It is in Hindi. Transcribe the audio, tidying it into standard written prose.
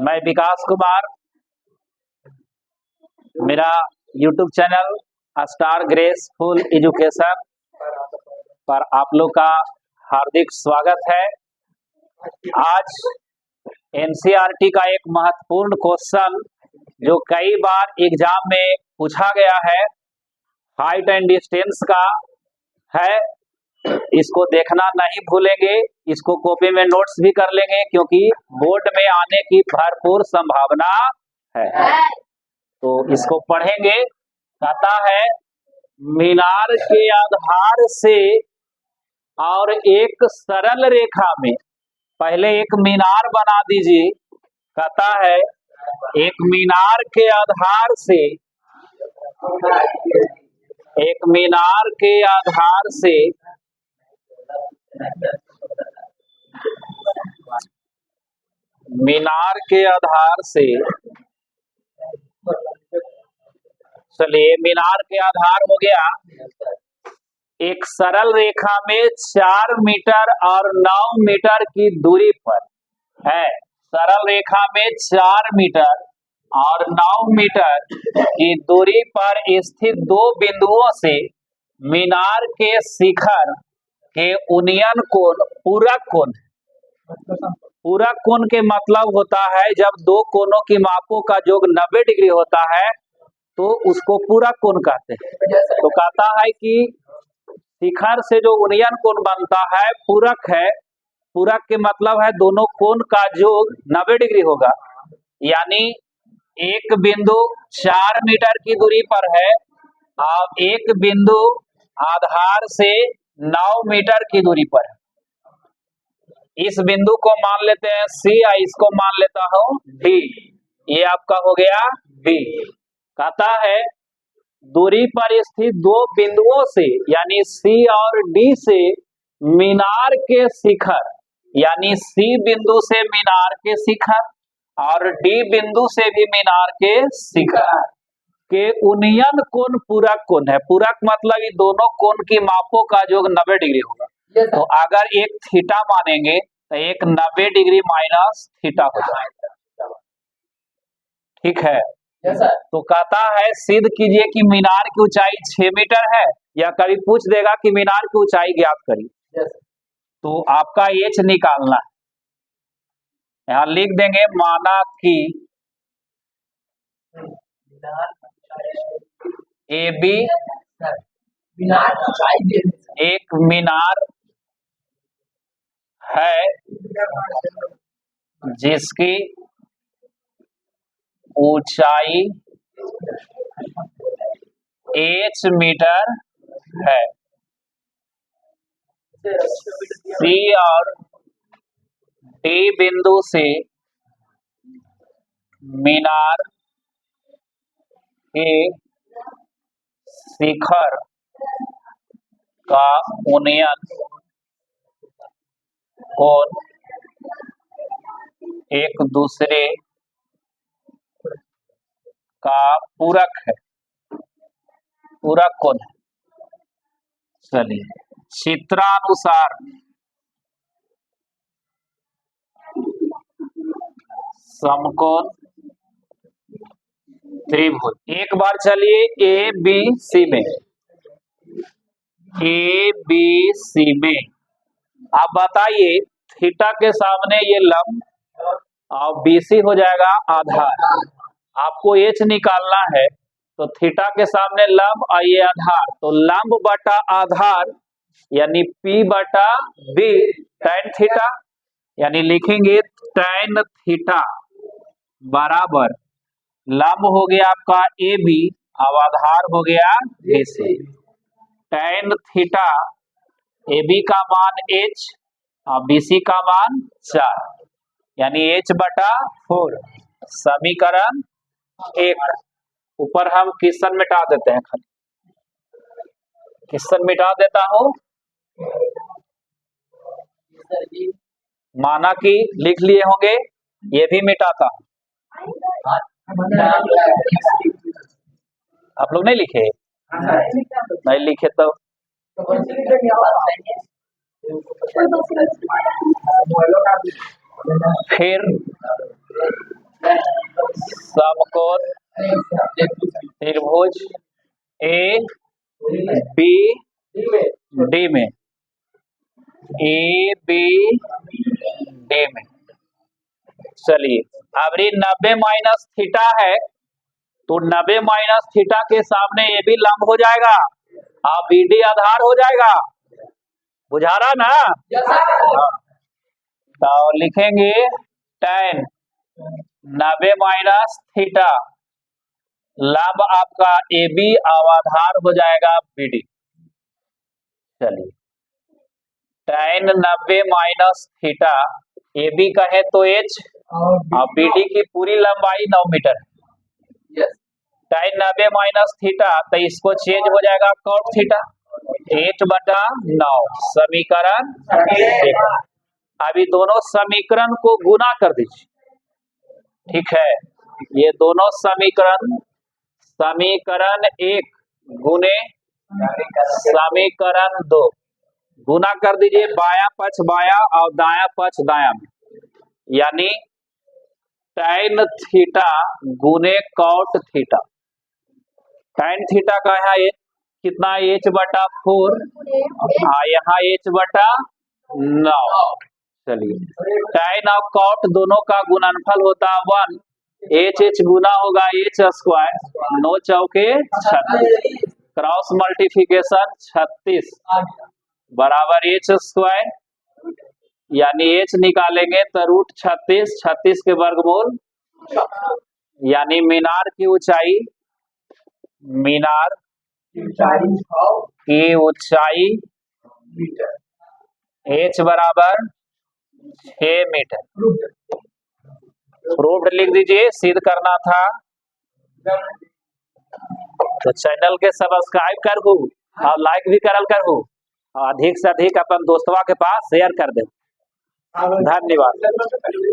मैं विकास कुमार, मेरा YouTube channel star graceful education पर आप लोग का हार्दिक स्वागत है। आज NCERT का एक महत्वपूर्ण क्वेश्चन जो कई बार एग्जाम में पूछा गया है, हाइट एंड डिस्टेंस का है। इसको देखना नहीं भूलेंगे, इसको कॉपी में नोट्स भी कर लेंगे क्योंकि बोर्ड में आने की भरपूर संभावना है। तो इसको पढ़ेंगे। कहता है मीनार के आधार से और एक सरल रेखा में, पहले एक मीनार बना दीजिए। कहता है एक मीनार के आधार से, एक मीनार के आधार से मीनार के आधार से, चलिए मीनार के आधार हो गया। एक सरल रेखा में 4 मीटर और 9 मीटर की दूरी पर है। सरल रेखा में 4 मीटर और 9 मीटर की दूरी पर स्थित दो बिंदुओं से मीनार के शिखर के उन्नयन कोण पूरक कोण। पूरक कोण के मतलब होता है जब दो कोणों की मापों का योग 90 डिग्री होता है तो उसको पूरक कोण कहते हैं। तो कहता है कि शिखर से जो उन्नयन कोण बनता है पूरक है। पूरक के मतलब है दोनों कोण का योग 90 डिग्री होगा। यानी एक बिंदु 4 मीटर की दूरी पर है और एक बिंदु आधार से 9 मीटर की दूरी पर है। इस बिंदु को मान लेते हैं C या इसको मान लेता हूं D। ये आपका हो गया D। कहता है दूरी पर स्थित दो बिंदुओं से यानी C और D से मीनार के शिखर, यानी C बिंदु से मीनार के शिखर और D बिंदु से भी मीनार के शिखर के उन्नयन कोण पूरक कोण है। पूरक मतलब ये दोनों कोण की मापों का योग 90 डिग्री होगा। तो अगर एक थीटा मानेंगे तो एक 90 डिग्री माइनस थीटा हो जाएगा। ठीक है। तो कहता है सिद्ध कीजिए कि मीनार की ऊंचाई 6 मीटर है, या कभी पूछ देगा कि मीनार की ऊंचाई ज्ञात करिए। तो आपका एच निकालना है। यहां लिख देंगे माना कि AB एक मीनार है जिसकी ऊंचाई H मीटर है। C और D बिंदु से मीनार के शिखर का उन्नयन कोण एक दूसरे का पूरक है, पूरक कोण है। चलिए चित्रानुसार समकोण त्रिभुज, एक बार चलिए ABC में, ABC में आप बताइए थीटा के सामने ये लंब और BC हो जाएगा आधार। आपको H निकालना है तो थीटा के सामने लंब और ये आधार, तो लंब बटा आधार यानी P बटा B tan थीटा, यानी लिखेंगे tan थीटा बराबर लंब हो गया आपका AB और आधार हो गया BC। tan थीटा AB का मान H और BC का मान 4 यानी H बटा 4। समीकरण 1। ऊपर हम क्वेश्चन मिटा देते हैं, खाली क्वेश्चन मिटा देता हूं। माना कि लिख लिए होंगे, ये भी मिटाता हूं। आप लोग नहीं लिखे? नहीं लिखे तो फिर समकोण त्रिभुज ए बी डी में, ए बी डी में। चलिए अब ये 90 माइनस थीटा है, तो 90 माइनस थीटा के सामने ये भी लंब हो जाएगा और बीडी आधार हो जाएगा। बुझा रहा ना? हाँ। तो लिखेंगे tan 90 माइनस थीटा, लंब आपका ए बी और आधार हो जाएगा बीडी। चलिए tan 90 minus theta, A B कहे तो h और बीडी की पूरी लंबाई 9 मीटर है। tan 90 माइनस थीटा, तो इसको चेंज हो जाएगा cot थीटा, 8/9 समीकरण 1। अभी दोनों समीकरण को गुना कर दीजिए, ठीक है। ये दोनों समीकरण, समीकरण 1 गुने समीकरण 2 गुना कर दीजिए, बायां पक्ष बायां और दायां पक्ष दायां में, यानी tan थीटा गुने cot थीटा। tan थीटा का है कितना, h/4 यहाँ h/9। चलिए tan और cot दोनों का गुणनफल होता है 1, h गुना होगा h², 9 चौके 36, क्रॉस मल्टीप्लिकेशन 36 बराबर h², यानी h निकालेंगे तो √36, 36 के वर्गमूल, यानी मीनार की ऊंचाई, मीनार की ऊंचाई h बराबर 6 मीटर। प्रूव्ड लिख दीजिए, सिद्ध करना था तो चैनल के सब्सक्राइब कर दो और लाइक भी करल कर हो, अधिक से अधिक अपन दोस्तवा के पास शेयर कर दे। धन्यवाद।